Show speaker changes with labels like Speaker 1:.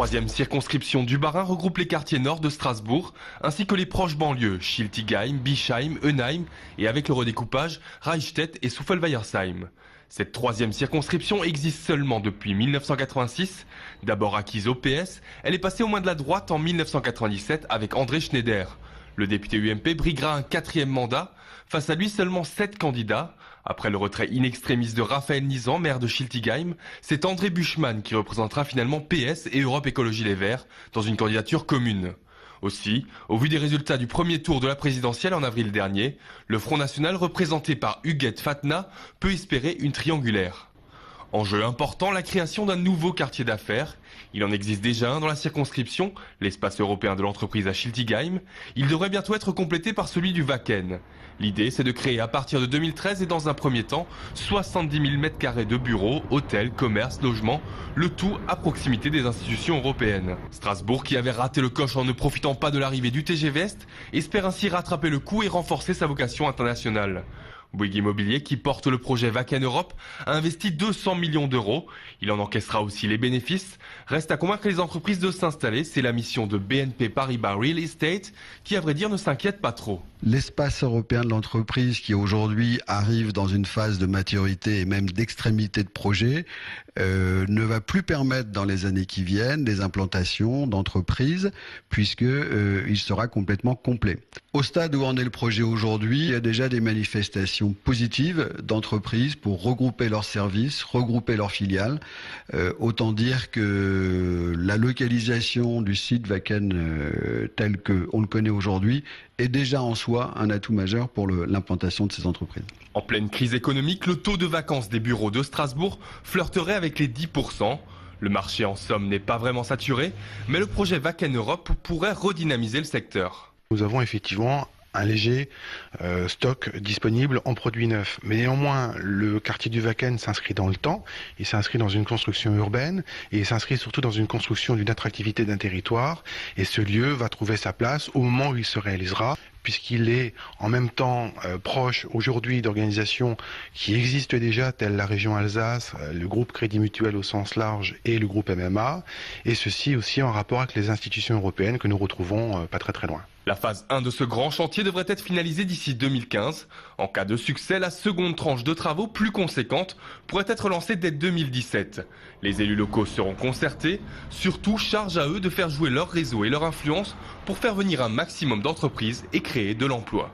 Speaker 1: troisième circonscription du Bas-Rhin regroupe les quartiers nord de Strasbourg, ainsi que les proches banlieues, Schiltigheim, Bischheim, Eunheim et avec le redécoupage, Reichstätt et Souffelweiersheim. Cette troisième circonscription existe seulement depuis 1986. D'abord acquise au PS, elle est passée aux mains de la droite en 1997 avec André Schneider. Le député UMP briguera un quatrième mandat. Face à lui, seulement 7 candidats. Après le retrait in extremis de Raphaël Nizan, maire de Schiltigheim, c'est André Buschmann qui représentera finalement PS et Europe Écologie Les Verts dans une candidature commune. Aussi, au vu des résultats du premier tour de la présidentielle en avril dernier, le Front National représenté par Huguette Fatna peut espérer une triangulaire. Enjeu important, la création d'un nouveau quartier d'affaires. Il en existe déjà un dans la circonscription, l'espace européen de l'entreprise à Schiltigheim. Il devrait bientôt être complété par celui du Wacken. L'idée, c'est de créer à partir de 2013 et dans un premier temps 70 000 m² de bureaux, hôtels, commerces, logements, le tout à proximité des institutions européennes. Strasbourg, qui avait raté le coche en ne profitant pas de l'arrivée du TGV Est, espère ainsi rattraper le coup et renforcer sa vocation internationale. Bouygues Immobilier, qui porte le projet Wacken Europe, a investi 200 millions d'euros. Il en encaissera aussi les bénéfices. Reste à convaincre les entreprises de s'installer. C'est la mission de BNP Paribas Real Estate, qui à vrai dire ne s'inquiète pas trop.
Speaker 2: L'espace européen de l'entreprise qui aujourd'hui arrive dans une phase de maturité et même d'extrémité de projet ne va plus permettre dans les années qui viennent des implantations d'entreprises puisque il sera complètement complet. Au stade où en est le projet aujourd'hui, il y a déjà des manifestations positives d'entreprises pour regrouper leurs services, regrouper leurs filiales. Autant dire que la localisation du site Wacken tel qu'on le connaît aujourd'hui est déjà en soi un atout majeur pour l'implantation de ces entreprises.
Speaker 1: En pleine crise économique, le taux de vacances des bureaux de Strasbourg flirterait avec les 10%. Le marché en somme n'est pas vraiment saturé, mais le projet Wacken Europe pourrait redynamiser le secteur.
Speaker 3: Nous avons effectivement un léger stock disponible en produits neufs. Mais néanmoins, le quartier du Wacken s'inscrit dans le temps, il s'inscrit dans une construction urbaine et il s'inscrit surtout dans une construction d'une attractivité d'un territoire. Et ce lieu va trouver sa place au moment où il se réalisera, puisqu'il est en même temps proche aujourd'hui d'organisations qui existent déjà, telles la région Alsace, le groupe Crédit Mutuel au sens large et le groupe MMA, et ceci aussi en rapport avec les institutions européennes que nous retrouvons pas très loin.
Speaker 1: La phase 1 de ce grand chantier devrait être finalisée d'ici 2015. En cas de succès, la seconde tranche de travaux plus conséquente pourrait être lancée dès 2017. Les élus locaux seront concertés, surtout charge à eux de faire jouer leur réseau et leur influence pour faire venir un maximum d'entreprises et créer de l'emploi.